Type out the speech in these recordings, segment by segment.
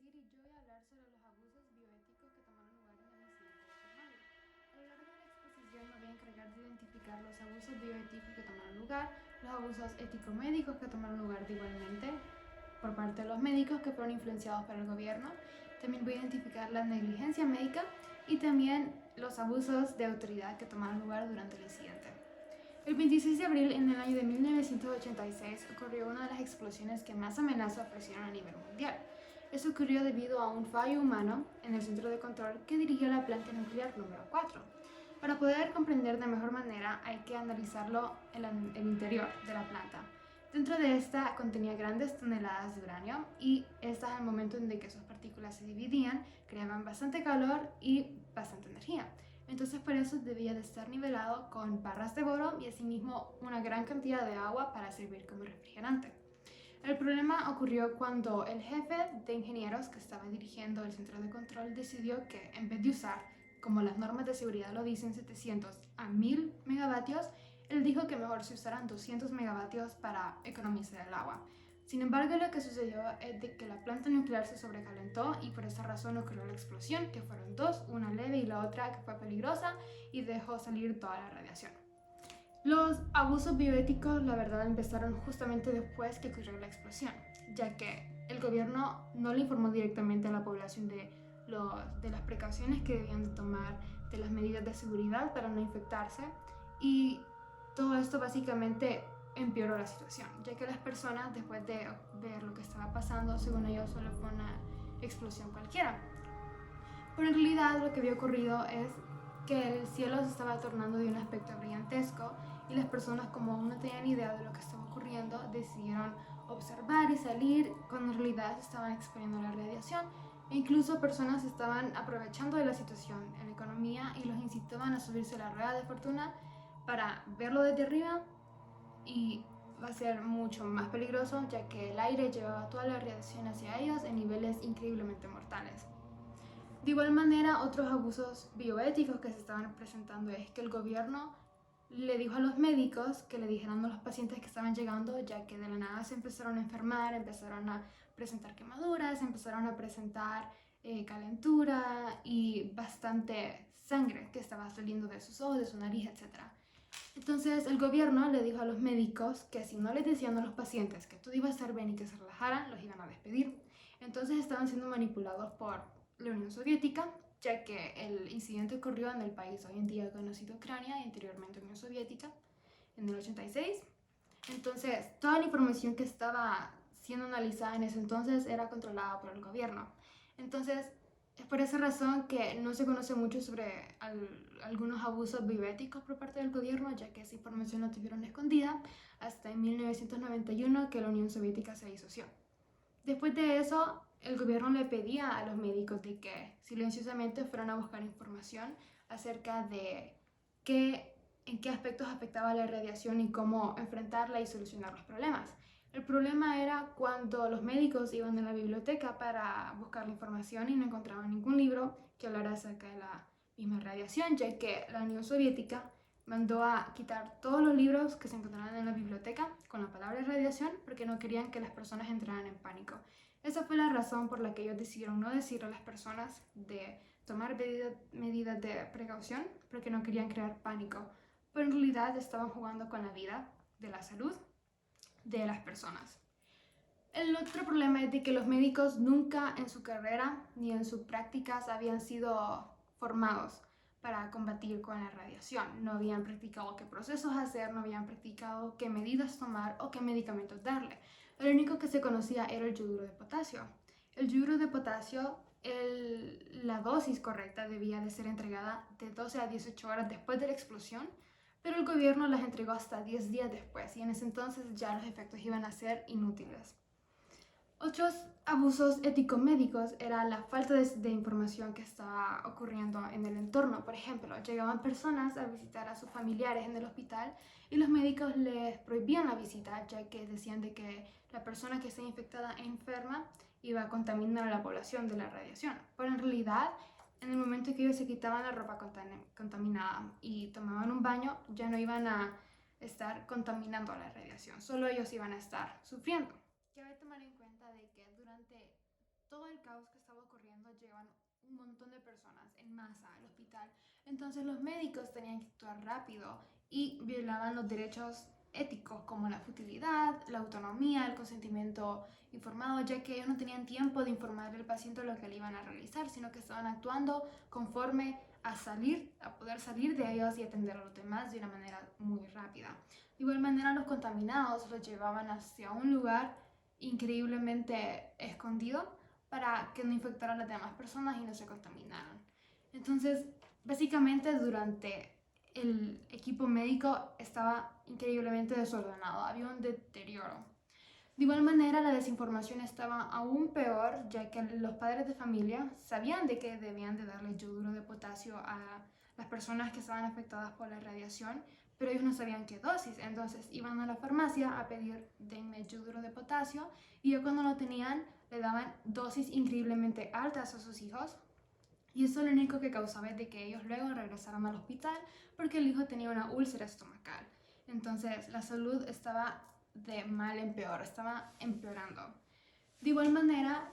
seguir y yo voy a hablar sobre los abusos bioéticos que tomaron lugar en el incidente de Chernobyl. A lo largo de la exposición me voy a encargar de identificar los abusos bioéticos que tomaron lugar, los abusos ético-médicos que tomaron lugar igualmente por parte de los médicos que fueron influenciados por el gobierno. También voy a identificar la negligencia médica y también los abusos de autoridad que tomaron lugar durante el incidente. El 26 de abril en el año de 1986 ocurrió una de las explosiones que más amenaza ofrecieron a nivel mundial. Eso ocurrió debido a un fallo humano en el centro de control que dirigía la planta nuclear número 4. Para poder comprender de mejor manera hay que analizarlo el interior de la planta. Dentro de esta contenía grandes toneladas de uranio y estas al momento en que sus partículas se dividían creaban bastante calor y bastante energía. Entonces por eso debía de estar nivelado con barras de boro y asimismo una gran cantidad de agua para servir como refrigerante. El problema ocurrió cuando el jefe de ingenieros que estaba dirigiendo el centro de control decidió que en vez de usar, como las normas de seguridad lo dicen, 700 a 1000 megavatios, él dijo que mejor se usaran 200 megavatios para economizar el agua. Sin embargo, lo que sucedió es de que la planta nuclear se sobrecalentó y por esa razón ocurrió la explosión, que fueron dos, una leve y la otra que fue peligrosa y dejó salir toda la radiación. Los abusos bioéticos, la verdad, empezaron justamente después que ocurrió la explosión, ya que el gobierno no le informó directamente a la población de las precauciones que debían de tomar, de las medidas de seguridad para no infectarse, y todo esto básicamente empeoró la situación, ya que las personas, después de ver lo que estaba pasando, según ellos solo fue una explosión cualquiera. Pero en realidad lo que había ocurrido es que el cielo se estaba tornando de un aspecto brillantesco y las personas, como aún no tenían idea de lo que estaba ocurriendo, decidieron observar y salir cuando en realidad se estaban exponiendo a la radiación. E incluso personas estaban aprovechando de la situación en la economía y los incitaban a subirse a la rueda de fortuna para verlo desde arriba, y va a ser mucho más peligroso ya que el aire llevaba toda la radiación hacia ellos en niveles increíblemente mortales. De igual manera, otros abusos bioéticos que se estaban presentando es que el gobierno le dijo a los médicos que le dijeran a los pacientes que estaban llegando, ya que de la nada se empezaron a enfermar, empezaron a presentar quemaduras, empezaron a presentar calentura y bastante sangre que estaba saliendo de sus ojos, de su nariz, etc. Entonces el gobierno le dijo a los médicos que si no les decían a los pacientes que todo iba a estar bien y que se relajaran, los iban a despedir. Entonces estaban siendo manipulados por la Unión Soviética, ya que el incidente ocurrió en el país hoy en día conocido Ucrania y anteriormente Unión Soviética, en el 86. Entonces toda la información que estaba siendo analizada en ese entonces era controlada por el gobierno. Entonces es por esa razón que no se conoce mucho sobre algunos abusos bioéticos por parte del gobierno, ya que esa información la tuvieron escondida hasta en 1991, que la Unión Soviética se disoció. Después de eso, el gobierno le pedía a los médicos de que silenciosamente fueran a buscar información acerca de en qué aspectos afectaba la radiación y cómo enfrentarla y solucionar los problemas. El problema era cuando los médicos iban a la biblioteca para buscar la información y no encontraban ningún libro que hablara acerca de la misma radiación, ya que la Unión Soviética mandó a quitar todos los libros que se encontraban en la biblioteca con la palabra radiación porque no querían que las personas entraran en pánico. Esa fue la razón por la que ellos decidieron no decirle a las personas de tomar medidas de precaución, porque no querían crear pánico, pero en realidad estaban jugando con la vida, de la salud de las personas. El otro problema es de que los médicos nunca en su carrera ni en sus prácticas habían sido formados para combatir con la radiación. No habían practicado qué procesos hacer, no habían practicado qué medidas tomar o qué medicamentos darle. Lo único que se conocía era el yoduro de potasio. El yoduro de potasio, la dosis correcta debía de ser entregada de 12 a 18 horas después de la explosión, pero el gobierno las entregó hasta 10 días después y en ese entonces ya los efectos iban a ser inútiles. Otros abusos ético-médicos era la falta de información que estaba ocurriendo en el entorno. Por ejemplo, llegaban personas a visitar a sus familiares en el hospital y los médicos les prohibían la visita, ya que decían de que la persona que está infectada e enferma iba a contaminar a la población de la radiación. Pero en realidad, en el momento que ellos se quitaban la ropa contaminada y tomaban un baño, ya no iban a estar contaminando a la radiación, solo ellos iban a estar sufriendo. Cabe tomar en cuenta de que durante todo el caos que estaba ocurriendo, llegaban un montón de personas en masa al hospital. Entonces los médicos tenían que actuar rápido y violaban los derechos éticos como la futilidad, la autonomía, el consentimiento informado, ya que ellos no tenían tiempo de informar al paciente lo que le iban a realizar, sino que estaban actuando conforme a poder salir de ellos y atender a los demás de una manera muy rápida. De igual manera, los contaminados los llevaban hacia un lugar increíblemente escondido para que no infectaran a las demás personas y no se contaminaran. Entonces, básicamente durante el equipo médico estaba increíblemente desordenado, había un deterioro. De igual manera, la desinformación estaba aún peor, ya que los padres de familia sabían de que debían de darle yoduro de potasio a las personas que estaban afectadas por la radiación, pero ellos no sabían qué dosis, entonces iban a la farmacia a pedir denme yoduro de potasio y ya cuando lo tenían le daban dosis increíblemente altas a sus hijos y eso lo único que causaba es de que ellos luego regresaran al hospital porque el hijo tenía una úlcera estomacal. Entonces la salud estaba de mal en peor, estaba empeorando. De igual manera,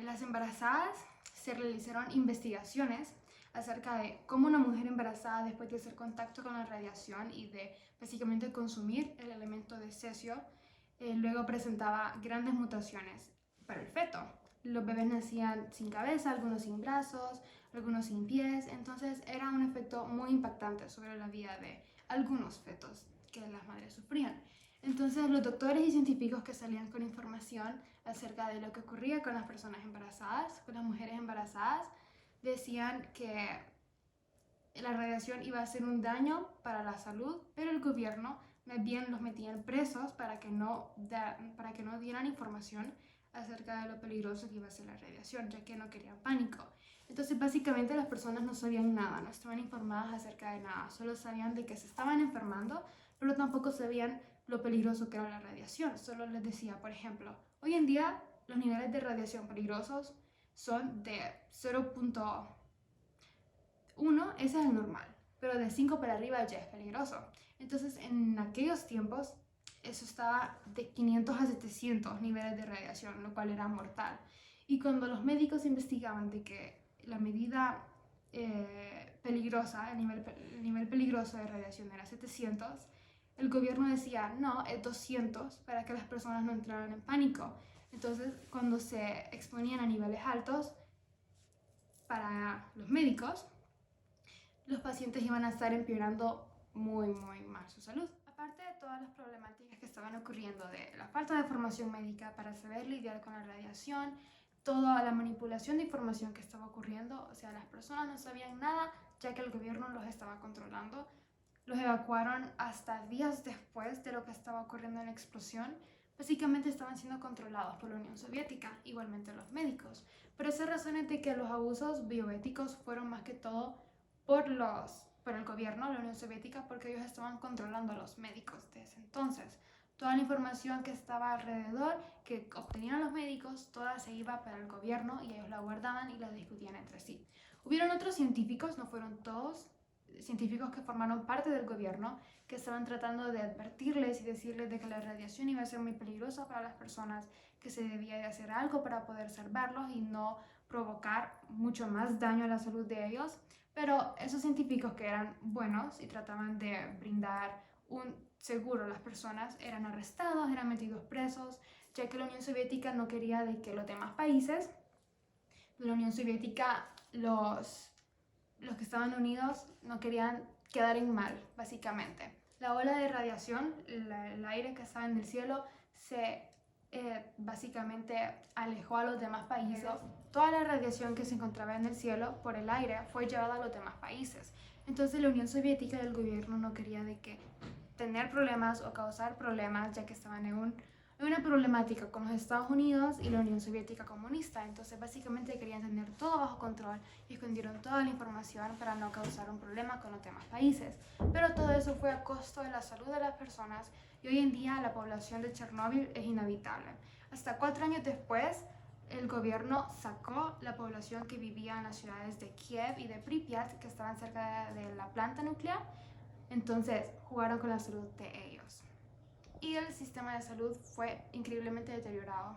las embarazadas se realizaron investigaciones acerca de cómo una mujer embarazada después de hacer contacto con la radiación y de básicamente consumir el elemento de cesio, luego presentaba grandes mutaciones para el feto. Los bebés nacían sin cabeza, algunos sin brazos, algunos sin pies, entonces era un efecto muy impactante sobre la vida de algunos fetos que las madres sufrían. Entonces los doctores y científicos que salían con información acerca de lo que ocurría con las personas embarazadas, con las mujeres embarazadas, decían que la radiación iba a ser un daño para la salud, pero el gobierno más bien los metían presos para que no dieran información acerca de lo peligroso que iba a ser la radiación, ya que no querían pánico. Entonces básicamente las personas no sabían nada, no estaban informadas acerca de nada, solo sabían de que se estaban enfermando, pero tampoco sabían lo peligroso que era la radiación. Solo les decía, por ejemplo, hoy en día los niveles de radiación peligrosos son de 0.1, ese es el normal, pero de 5 para arriba ya es peligroso. Entonces en aquellos tiempos eso estaba de 500 a 700 niveles de radiación, lo cual era mortal. Y cuando los médicos investigaban de que la medida peligrosa, el nivel peligroso de radiación era 700, el gobierno decía, no, es 200 para que las personas no entraran en pánico. Entonces, cuando se exponían a niveles altos para los médicos, los pacientes iban a estar empeorando muy mal su salud. Aparte de todas las problemáticas que estaban ocurriendo de la falta de formación médica para saber lidiar con la radiación, toda la manipulación de información que estaba ocurriendo, o sea, las personas no sabían nada ya que el gobierno los estaba controlando. Los evacuaron hasta días después de lo que estaba ocurriendo en la explosión. Básicamente estaban siendo controlados por la Unión Soviética, igualmente los médicos. Por esa razón es de que los abusos bioéticos fueron más que todo por el gobierno, la Unión Soviética, porque ellos estaban controlando a los médicos de ese entonces. Toda la información que estaba alrededor, que obtenían los médicos, toda se iba para el gobierno y ellos la guardaban y la discutían entre sí. Hubieron otros científicos, no fueron todos, científicos que formaron parte del gobierno, que estaban tratando de advertirles y decirles de que la radiación iba a ser muy peligrosa para las personas, que se debía de hacer algo para poder salvarlos y no provocar mucho más daño a la salud de ellos. Pero esos científicos que eran buenos y trataban de brindar un seguro a las personas eran arrestados, eran metidos presos, ya que la Unión Soviética no quería de que los demás países de la Unión Soviética, los que estaban unidos, no querían quedar en mal, básicamente. La ola de radiación, el aire que estaba en el cielo, se básicamente alejó a los demás países. Toda la radiación que se encontraba en el cielo por el aire fue llevada a los demás países. Entonces la Unión Soviética y el gobierno no quería de que tener problemas o causar problemas, ya que estaban en una problemática con los Estados Unidos y la Unión Soviética comunista. Entonces básicamente querían tener todo bajo control y escondieron toda la información para no causar un problema con los demás países. Pero todo eso fue a costo de la salud de las personas y hoy en día la población de Chernóbil es inhabitable. Hasta 4 años después, el gobierno sacó la población que vivía en las ciudades de Kiev y de Pripyat, que estaban cerca de la planta nuclear. Entonces jugaron con la salud de ellos. Y el sistema de salud fue increíblemente deteriorado.